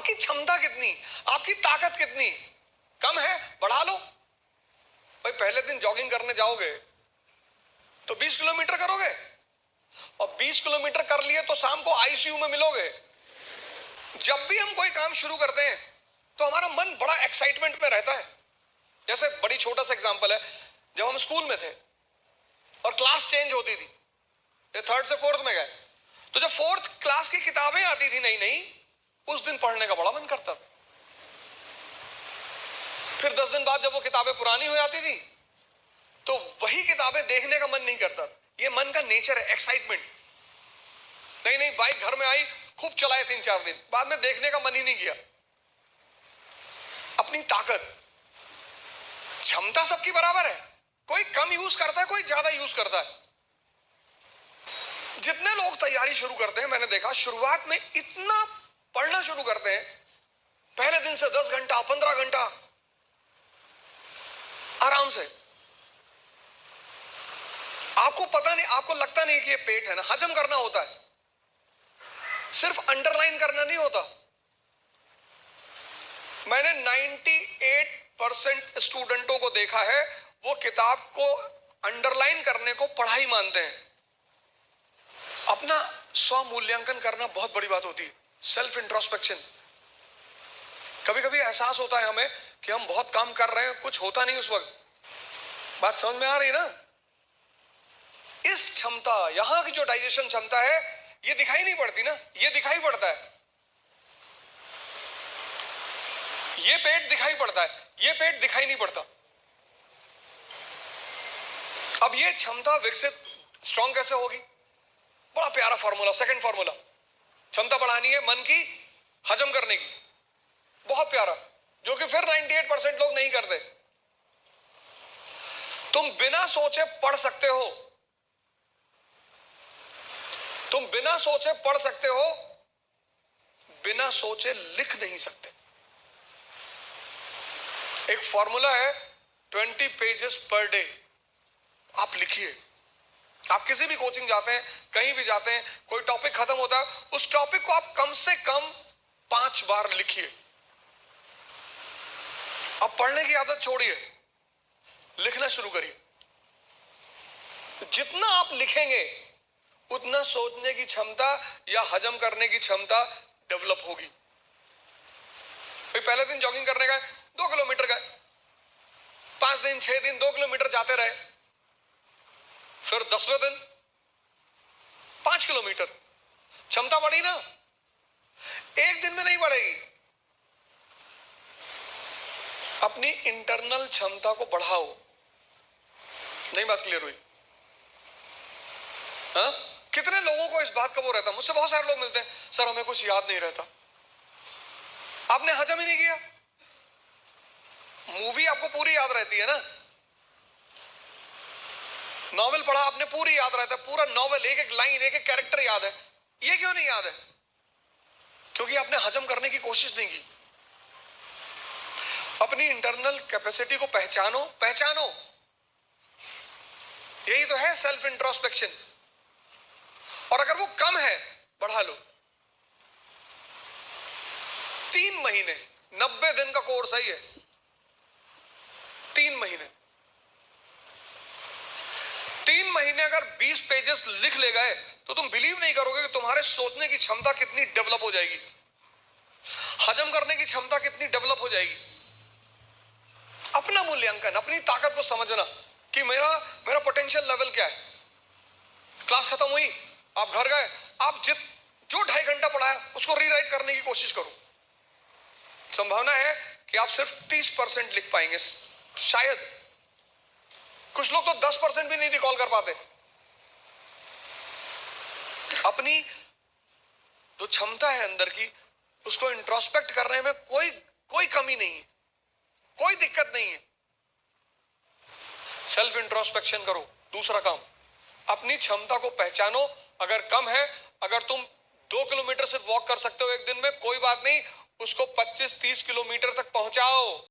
आपकी क्षमता कितनी, आपकी ताकत कितनी, कम है बढ़ा लो। भाई पहले दिन जॉगिंग करने जाओगे तो 20 किलोमीटर करोगे, और 20 किलोमीटर कर लिए तो शाम को आईसीयू में मिलोगे। जब भी हम कोई काम शुरू करते हैं तो हमारा मन बड़ा एक्साइटमेंट में रहता है। जैसे बड़ी छोटा सा एग्जांपल है, जब हम स्कूल में थे और क्लास चेंज होती थी, ये थर्ड से फोर्थ में गए, तो जब फोर्थ क्लास की किताबें आती थी नई नई, उस दिन पढ़ने का बड़ा मन करता था। फिर 10 दिन बाद जब वो किताबें पुरानी हो जाती थी तो वही किताबें देखने का मन नहीं करता। ये मन का नेचर है, एक्साइटमेंट। नहीं नहीं, बाइक घर में आई, खूब चलाए 3-4 दिन, बाद में देखने का मन ही नहीं किया। अपनी ताकत, क्षमता सबकी बराबर है, कोई कम यूज करता है, कोई ज्यादा यूज करता है। जितने लोग तैयारी शुरू करते हैं, मैंने देखा शुरुआत में इतना पढ़ना शुरू करते हैं, पहले दिन से 10 घंटा 15 घंटा आराम से। आपको पता नहीं, आपको लगता नहीं कि ये पेट है ना, हजम करना होता है, सिर्फ अंडरलाइन करना नहीं होता। मैंने 98% स्टूडेंटों को देखा है, वो किताब को अंडरलाइन करने को पढ़ाई मानते हैं। अपना स्व मूल्यांकन करना बहुत बड़ी बात होती है, सेल्फ इंट्रोस्पेक्शन। कभी कभी एहसास होता है हमें कि हम बहुत काम कर रहे हैं, कुछ होता नहीं उस वक्त। बात समझ में आ रही ना? इस क्षमता, यहां की जो डाइजेशन क्षमता है, ये दिखाई नहीं पड़ती ना, ये दिखाई पड़ता है। ये पेट दिखाई पड़ता है, ये पेट दिखाई नहीं पड़ता। अब ये क्षमता विकसित स्ट्रॉन्ग कैसे होगी? बड़ा प्यारा फॉर्मूला, सेकंड फॉर्मूला। क्षमता बढ़ानी है मन की, हजम करने की, बहुत प्यारा, जो कि फिर 98% लोग नहीं करते। तुम बिना सोचे पढ़ सकते हो, तुम बिना सोचे पढ़ सकते हो, बिना सोचे लिख नहीं सकते। एक फॉर्मूला है 20 पेजेस पर डे। आप लिखिए। आप किसी भी कोचिंग जाते हैं, कहीं भी जाते हैं, कोई टॉपिक खत्म होता है, उस टॉपिक को आप कम से कम 5 बार लिखिए। अब पढ़ने की आदत छोड़िए, लिखना शुरू करिए। जितना आप लिखेंगे उतना सोचने की क्षमता या हजम करने की क्षमता डेवलप होगी। पहले दिन जॉगिंग करने गए, 2 किलोमीटर गए, 5 दिन 6 दिन 2 किलोमीटर जाते रहे, फिर 10वें दिन 5 किलोमीटर, क्षमता बढ़ी ना? एक दिन में नहीं बढ़ेगी। अपनी इंटरनल क्षमता को बढ़ाओ। नहीं बात क्लियर हुई? हाँ? कितने लोगों को इस बात का वो रहता, मुझसे बहुत सारे लोग मिलते हैं, सर हमें कुछ याद नहीं रहता। आपने हजम ही नहीं किया। मूवी आपको पूरी याद रहती है ना, नॉवेल पढ़ा आपने पूरी याद रहता है, पूरा नॉवेल, एक एक लाइन, एक एक कैरेक्टर याद है। ये क्यों नहीं याद है? क्योंकि आपने हजम करने की कोशिश नहीं की। अपनी इंटरनल कैपेसिटी को पहचानो, पहचानो। यही तो है सेल्फ इंट्रोस्पेक्शन। और अगर वो कम है, बढ़ा लो। 3 महीने, 90 दिन का कोर्स है ये। 3 महीने, 3 महीने अगर 20 पेजेस लिख ले गए तो तुम बिलीव नहीं करोगे कि तुम्हारे सोचने की क्षमता कितनी डेवलप हो जाएगी, हजम करने की क्षमता कितनी डेवलप हो जाएगी। अपना मूल्यांकन, अपनी ताकत को समझना कि मेरा पोटेंशियल लेवल क्या है। क्लास खत्म हुई, आप घर गए, आप जो 2.5 घंटा पढ़ाया उसको रीराइट करने की कोशिश करो। संभावना है कि आप सिर्फ 30% लिख पाएंगे, शायद। कुछ लोग तो 10% भी नहीं रिकॉल कर पाते। अपनी जो क्षमता है अंदर की, उसको इंट्रोस्पेक्ट करने में कोई कमी नहीं है, कोई दिक्कत नहीं है। सेल्फ इंट्रोस्पेक्शन करो। दूसरा काम, अपनी क्षमता को पहचानो। अगर कम है, अगर तुम 2 किलोमीटर सिर्फ वॉक कर सकते हो एक दिन में, कोई बात नहीं, उसको 25-30 किलोमीटर तक पहुंचाओ।